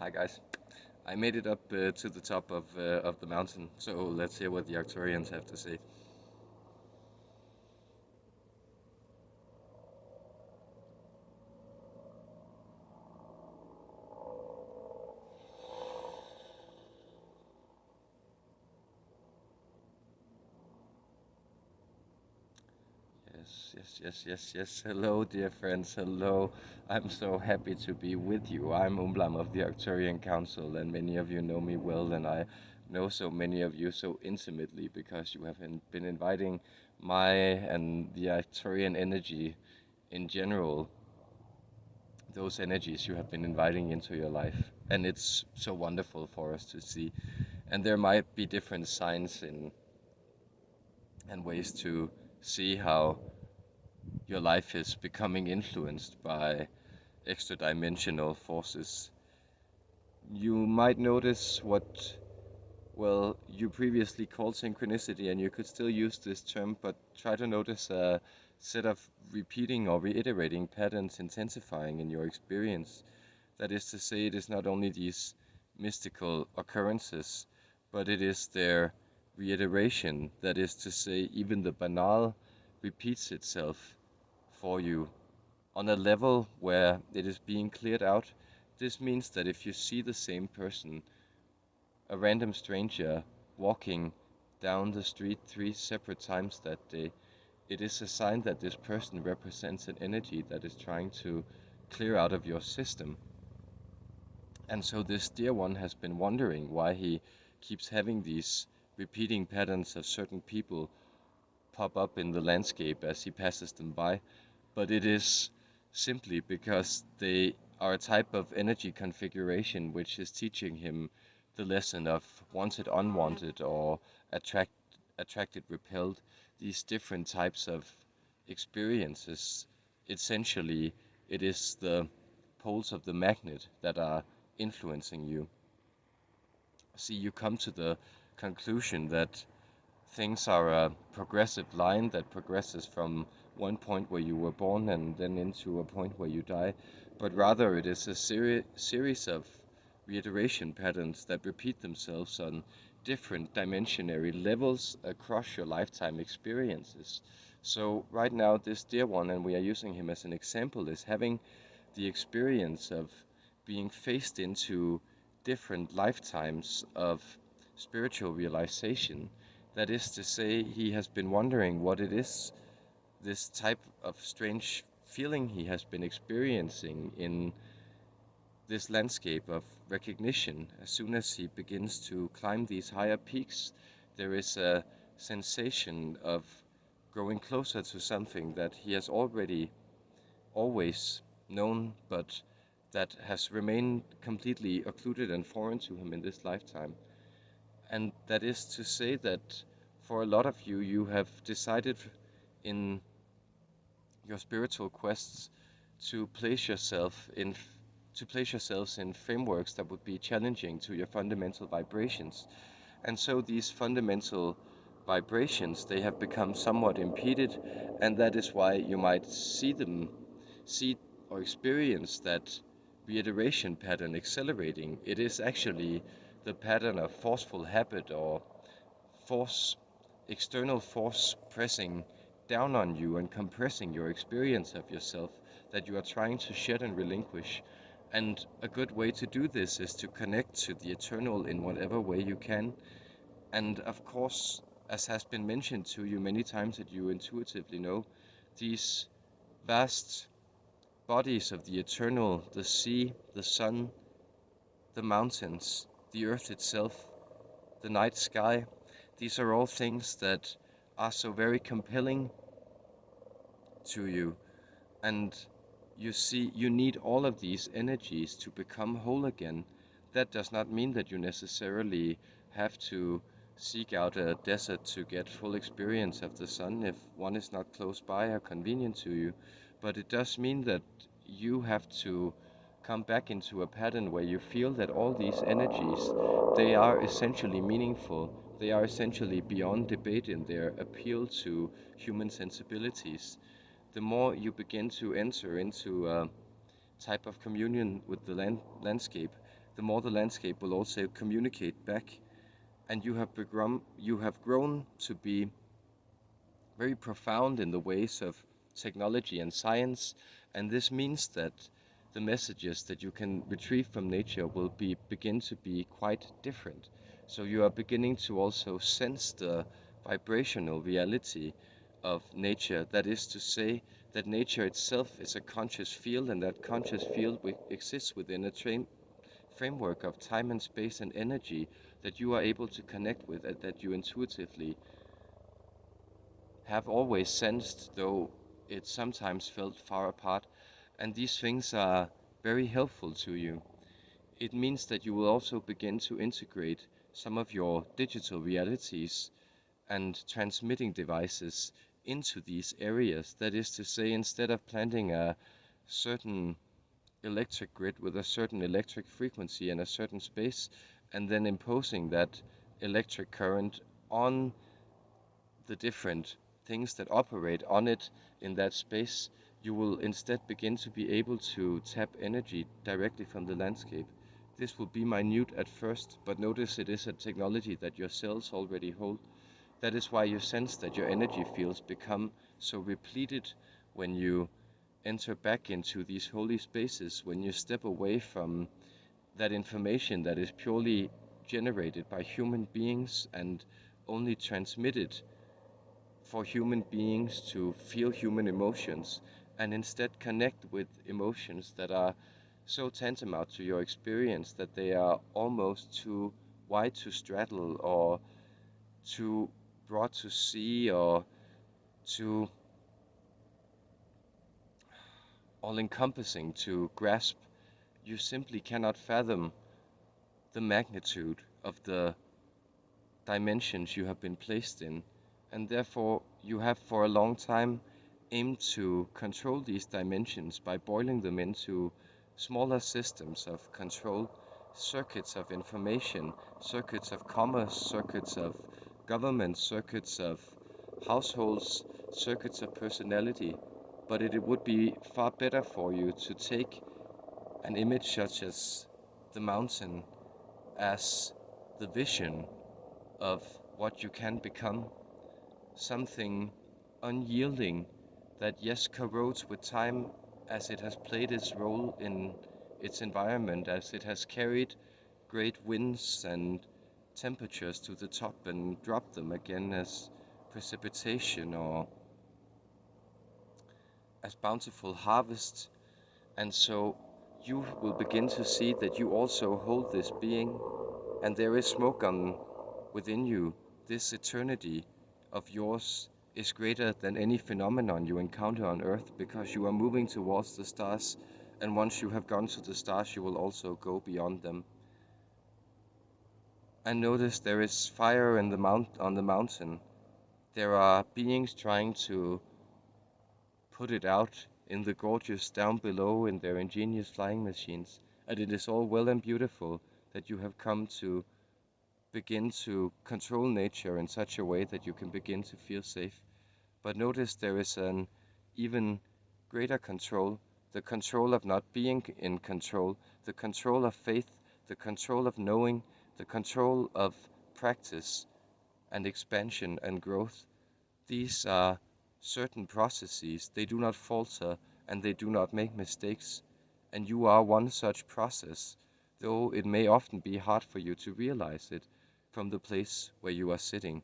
Hi guys. I made it up to the top of the mountain, so let's hear what the Arcturians have to say. Yes. Hello, dear friends. Hello. I'm so happy to be with you. I'm Umblam of the Arcturian Council, and many of you know me well, and I know so many of you so intimately because you have been inviting my and the Arcturian energy in general, those energies you have been inviting into your life. And it's so wonderful for us to see. And there might be different signs and ways to see how your life is becoming influenced by extra dimensional forces. You might notice what, well, you previously called synchronicity, and you could still use this term, but try to notice a set of repeating or reiterating patterns intensifying in your experience. That is to say, it is not only these mystical occurrences, but it is their reiteration. That is to say, even the banal repeats itself for you on a level where it is being cleared out. This means that if you see the same person, a random stranger, walking down the street 3 separate times that day, it is a sign that this person represents an energy that is trying to clear out of your system. And so this dear one has been wondering why he keeps having these repeating patterns of certain people pop up in the landscape as he passes them by. But it is simply because they are a type of energy configuration which is teaching him the lesson of wanted, unwanted, or attract, attracted, repelled, these different types of experiences. Essentially, it is the poles of the magnet that are influencing you. See, you come to the conclusion that things are a progressive line that progresses from one point where you were born and then into a point where you die, but rather it is a series of reiteration patterns that repeat themselves on different dimensionary levels across your lifetime experiences. So, right now, this dear one, and we are using him as an example, is having the experience of being faced into different lifetimes of spiritual realization. That is to say, he has been wondering what it is, this type of strange feeling he has been experiencing in this landscape of recognition. As soon as he begins to climb these higher peaks, there is a sensation of growing closer to something that he has already always known, but that has remained completely occluded and foreign to him in this lifetime. And that is to say that for a lot of you, you have decided in your spiritual quests to place yourself in to place yourselves in frameworks that would be challenging to your fundamental vibrations. And so these fundamental vibrations, they have become somewhat impeded, and that is why you might see or experience that reiteration pattern accelerating. It is actually the pattern of forceful habit or force, external force pressing down on you and compressing your experience of yourself that you are trying to shed and relinquish. And a good way to do this is to connect to the eternal in whatever way you can. And of course, as has been mentioned to you many times that you intuitively know, these vast bodies of the eternal, the sea, the sun, the mountains, the earth itself, the night sky, these are all things that are so very compelling to you. And you see, you need all of these energies to become whole again. That does not mean that you necessarily have to seek out a desert to get full experience of the sun if one is not close by or convenient to you. But it does mean that you have to come back into a pattern where you feel that all these energies, they are essentially meaningful. They are essentially beyond debate in their appeal to human sensibilities. The more you begin to enter into a type of communion with the landscape, the more the landscape will also communicate back. And you have grown to be very profound in the ways of technology and science, and this means that the messages that you can retrieve from nature will begin to be quite different. So you are beginning to also sense the vibrational reality of nature. That is to say, that nature itself is a conscious field, and that conscious field exists within a framework of time and space and energy that you are able to connect with, and that you intuitively have always sensed, though it sometimes felt far apart. And these things are very helpful to you. It means that you will also begin to integrate some of your digital realities and transmitting devices into these areas. That is to say, instead of planting a certain electric grid with a certain electric frequency in a certain space and then imposing that electric current on the different things that operate on it in that space, you will instead begin to be able to tap energy directly from the landscape. This will be minute at first, but notice it is a technology that your cells already hold. That is why you sense that your energy fields become so repleted when you enter back into these holy spaces, when you step away from that information that is purely generated by human beings and only transmitted for human beings to feel human emotions, and instead connect with emotions that are so tantamount to your experience that they are almost too wide to straddle, or too broad to see, or too all encompassing to grasp. You simply cannot fathom the magnitude of the dimensions you have been placed in, and therefore you have for a long time aimed to control these dimensions by boiling them into smaller systems of control, circuits of information, circuits of commerce, circuits of government, circuits of households, circuits of personality. But it would be far better for you to take an image such as the mountain as the vision of what you can become, something unyielding that, yes, corrodes with time as it has played its role in its environment, as it has carried great winds and temperatures to the top and dropped them again as precipitation or as bountiful harvest. And so you will begin to see that you also hold this being, and there is smoke on within you. This eternity of yours is greater than any phenomenon you encounter on Earth, because you are moving towards the stars, and once you have gone to the stars, you will also go beyond them. And notice there is fire in on the mountain. There are beings trying to put it out in the gorges down below in their ingenious flying machines, and it is all well and beautiful that you have come to begin to control nature in such a way that you can begin to feel safe. But notice there is an even greater control, the control of not being in control, the control of faith, the control of knowing, the control of practice and expansion and growth. These are certain processes. They do not falter and they do not make mistakes. And you are one such process, though it may often be hard for you to realize it from the place where you are sitting.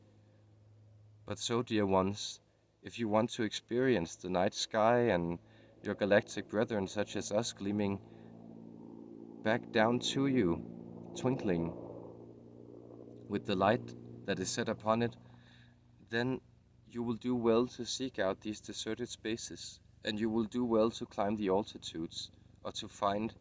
But so, dear ones, if you want to experience the night sky and your galactic brethren such as us gleaming back down to you, twinkling with the light that is set upon it, then you will do well to seek out these deserted spaces, and you will do well to climb the altitudes, or to find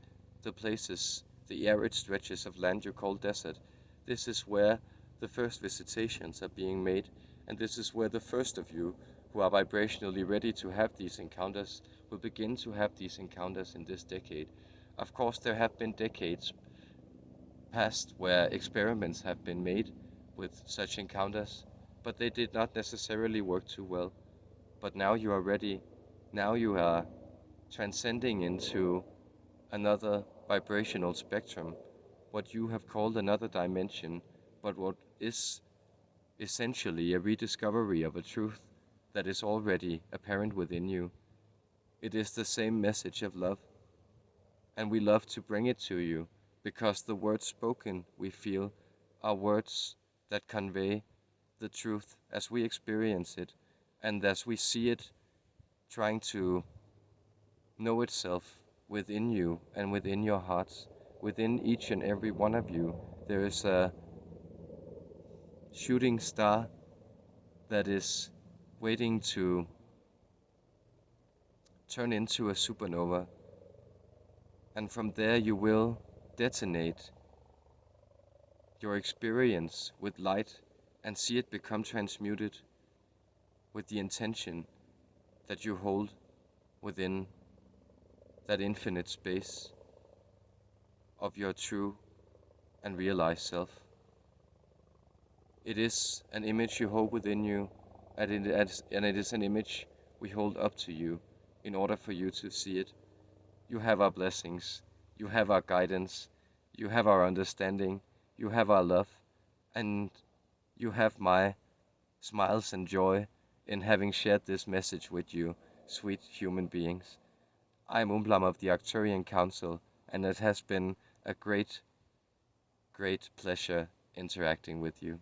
the places, the arid stretches of land you call desert. This is where the first visitations are being made, and this is where the first of you, who are vibrationally ready to have these encounters, will begin to have these encounters in this decade. Of course, there have been decades past where experiments have been made with such encounters, but they did not necessarily work too well. But now you are ready. Now you are transcending into another vibrational spectrum what you have called another dimension, but what is essentially a rediscovery of a truth that is already apparent within you. It is the same message of love, and we love to bring it to you because the words spoken, we feel, are words that convey the truth as we experience it and as we see it trying to know itself within you and within your hearts. Within each and every one of you, there is a shooting star that is waiting to turn into a supernova, and from there you will detonate your experience with light and see it become transmuted with the intention that you hold within that infinite space of your true and realized self. It is an image you hold within you, and it is an image we hold up to you in order for you to see it. You have our blessings, you have our guidance, you have our understanding, you have our love, and you have my smiles and joy in having shared this message with you, sweet human beings. I'm Umblam of the Arcturian Council, and it has been a great, great pleasure interacting with you.